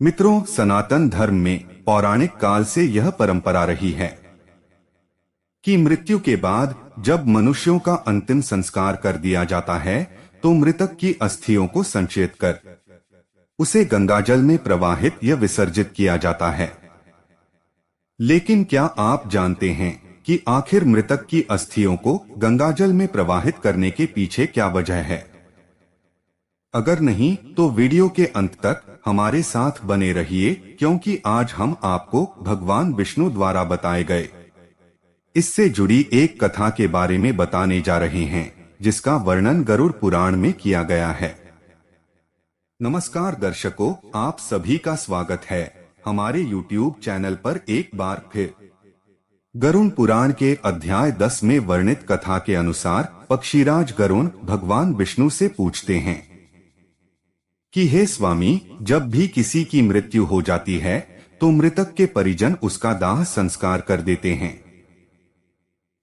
मित्रों, सनातन धर्म में पौराणिक काल से यह परंपरा रही है कि मृत्यु के बाद जब मनुष्यों का अंतिम संस्कार कर दिया जाता है तो मृतक की अस्थियों को संचित कर उसे गंगाजल में प्रवाहित या विसर्जित किया जाता है। लेकिन क्या आप जानते हैं कि आखिर मृतक की अस्थियों को गंगाजल में प्रवाहित करने के पीछे क्या वजह है? अगर नहीं तो वीडियो के अंत तक हमारे साथ बने रहिए, क्योंकि आज हम आपको भगवान विष्णु द्वारा बताए गए इससे जुड़ी एक कथा के बारे में बताने जा रहे हैं, जिसका वर्णन गरुड़ पुराण में किया गया है। नमस्कार दर्शकों, आप सभी का स्वागत है हमारे YouTube चैनल पर एक बार फिर। गरुड़ पुराण के अध्याय 10 में वर्णित कथा के अनुसार पक्षीराज गरुड़ भगवान विष्णु से पूछते हैं कि हे स्वामी, जब भी किसी की मृत्यु हो जाती है तो मृतक के परिजन उसका दाह संस्कार कर देते हैं,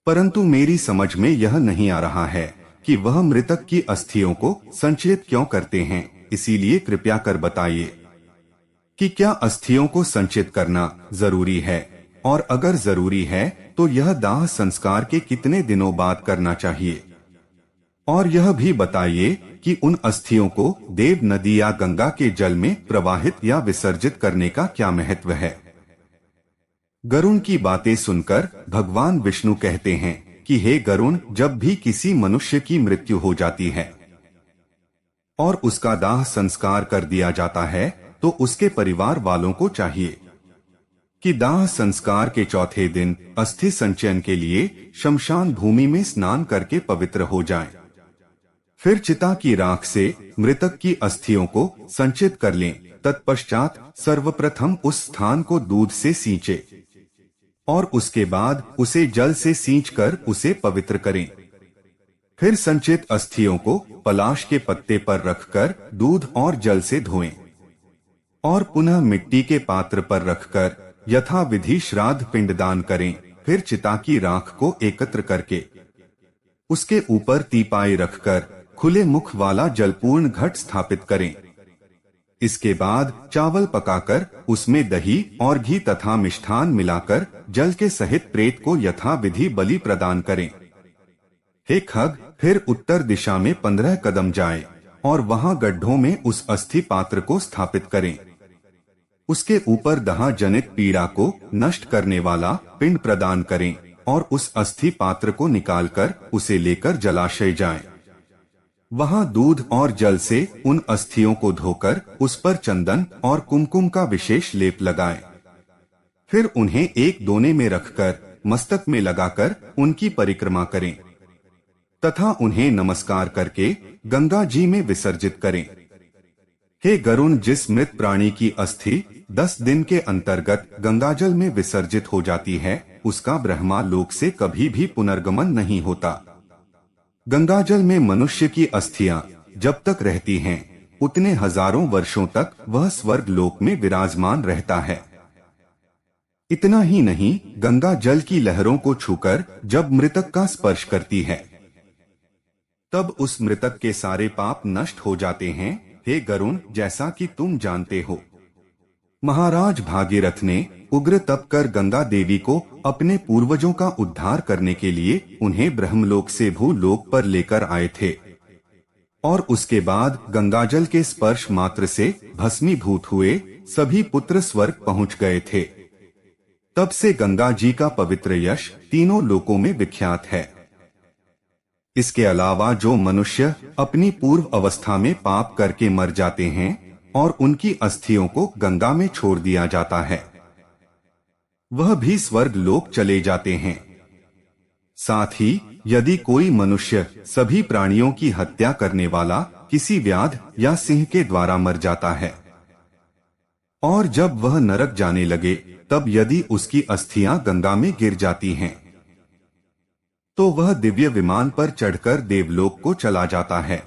परंतु मेरी समझ में यह नहीं आ रहा है कि वह मृतक की अस्थियों को संचित क्यों करते हैं। इसीलिए कृपया कर बताइए कि क्या अस्थियों को संचित करना जरूरी है, और अगर जरूरी है तो यह दाह संस्कार के कितने दिनों बाद करना चाहिए। और यह भी बताइए कि उन अस्थियों को देव नदी या गंगा के जल में प्रवाहित या विसर्जित करने का क्या महत्व है। गरुड़ की बातें सुनकर भगवान विष्णु कहते हैं कि हे गरुड़, जब भी किसी मनुष्य की मृत्यु हो जाती है और उसका दाह संस्कार कर दिया जाता है तो उसके परिवार वालों को चाहिए कि दाह संस्कार के चौथे दिन अस्थि संचयन के लिए शमशान भूमि में स्नान करके पवित्र हो जाएं। फिर चिता की राख से मृतक की अस्थियों को संचित कर लें। तत्पश्चात सर्वप्रथम उस स्थान को दूध से सींचे और उसके बाद उसे जल से सींचकर उसे पवित्र करें। फिर संचित अस्थियों को पलाश के पत्ते पर रखकर दूध और जल से धोएं और पुनः मिट्टी के पात्र पर रखकर यथा विधि श्राद्ध पिंडदान करें। फिर चिता की राख को एकत्र करके उसके ऊपर तीपाई रखकर खुले मुख वाला जलपूर्ण घट स्थापित करें। इसके बाद चावल पकाकर उसमें दही और घी तथा मिष्ठान मिलाकर जल के सहित प्रेत को यथा विधि बलि प्रदान करें। हे खग, फिर उत्तर दिशा में 15 कदम जाएं और वहां गड्ढों में उस अस्थि पात्र को स्थापित करें। उसके ऊपर दाह जनित पीड़ा को नष्ट करने वाला पिंड प्रदान करें और उस अस्थि पात्र को निकालकर उसे लेकर जलाशय जाएं। वहां दूध और जल से उन अस्थियों को धोकर उस पर चंदन और कुमकुम का विशेष लेप लगाएं। फिर उन्हें एक दोने में रखकर मस्तक में लगाकर उनकी परिक्रमा करें तथा उन्हें नमस्कार करके गंगा जी में विसर्जित करें। हे गरुड़, जिस मृत प्राणी की अस्थि 10 दिन के अंतर्गत गंगाजल में विसर्जित हो जाती है उसका ब्रह्मा लोक से कभी भी पुनर्गमन नहीं होता। गंगाजल में मनुष्य की अस्थियां जब तक रहती हैं उतने हजारों वर्षों तक वह स्वर्ग लोक में विराजमान रहता है। इतना ही नहीं, गंगा जल की लहरों को छूकर जब मृतक का स्पर्श करती है तब उस मृतक के सारे पाप नष्ट हो जाते हैं। हे गरुड़, जैसा कि तुम जानते हो, महाराज भागीरथ ने उग्र तप कर गंगा देवी को अपने पूर्वजों का उद्धार करने के लिए उन्हें ब्रह्मलोक से भूलोक पर लेकर आए थे और उसके बाद गंगाजल के स्पर्श मात्र से भस्मीभूत हुए सभी पुत्र स्वर्ग पहुंच गए थे। तब से गंगा जी का पवित्र यश तीनों लोकों में विख्यात है। इसके अलावा जो मनुष्य अपनी पूर्व अवस्था में पाप करके मर जाते हैं और उनकी अस्थियों को गंगा में छोड़ दिया जाता है, वह भी स्वर्ग लोक चले जाते हैं। साथ ही यदि कोई मनुष्य सभी प्राणियों की हत्या करने वाला किसी व्याध या सिंह के द्वारा मर जाता है और जब वह नरक जाने लगे तब यदि उसकी अस्थियां गंगा में गिर जाती हैं तो वह दिव्य विमान पर चढ़कर देवलोक को चला जाता है।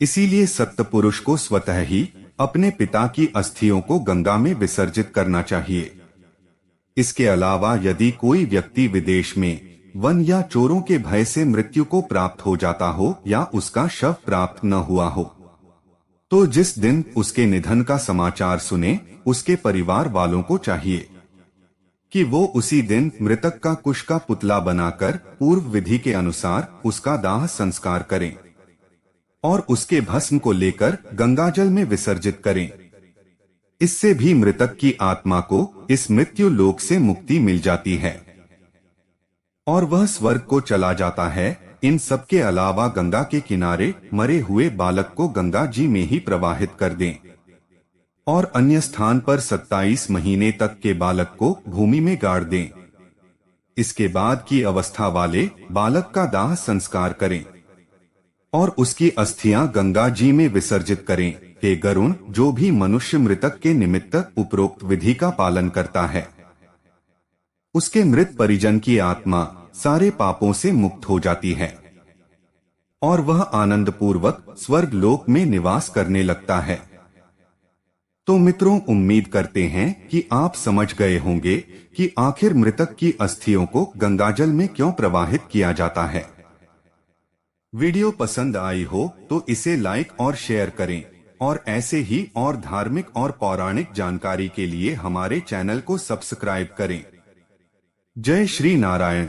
इसीलिए सत्पुरुष को स्वतः ही अपने पिता की अस्थियों को गंगा में विसर्जित करना चाहिए। इसके अलावा यदि कोई व्यक्ति विदेश में वन या चोरों के भय से मृत्यु को प्राप्त हो जाता हो या उसका शव प्राप्त न हुआ हो तो जिस दिन उसके निधन का समाचार सुने, उसके परिवार वालों को चाहिए कि वो उसी दिन मृतक का कुश का पुतला बनाकर पूर्व विधि के अनुसार उसका दाह संस्कार करें और उसके भस्म को लेकर गंगाजल में विसर्जित करें। इससे भी मृतक की आत्मा को इस मृत्यु लोक से मुक्ति मिल जाती है और वह स्वर्ग को चला जाता है। इन सब के अलावा गंगा के किनारे मरे हुए बालक को गंगा जी में ही प्रवाहित कर दें और अन्य स्थान पर 27 महीने तक के बालक को भूमि में गाड़ दें। इसके बाद की अवस्था वाले बालक का दाह संस्कार करें और उसकी अस्थियां गंगा जी में विसर्जित करें। हे गरुण, जो भी मनुष्य मृतक के निमित्त उपरोक्त विधि का पालन करता है, उसके मृत परिजन की आत्मा सारे पापों से मुक्त हो जाती है और वह आनंद पूर्वक स्वर्ग लोक में निवास करने लगता है। तो मित्रों, उम्मीद करते हैं कि आप समझ गए होंगे कि आखिर मृतक की अस्थियों को गंगाजल में क्यों प्रवाहित किया जाता है। वीडियो पसंद आई हो तो इसे लाइक और शेयर करें और ऐसे ही और धार्मिक और पौराणिक जानकारी के लिए हमारे चैनल को सब्सक्राइब करें। जय श्री नारायण।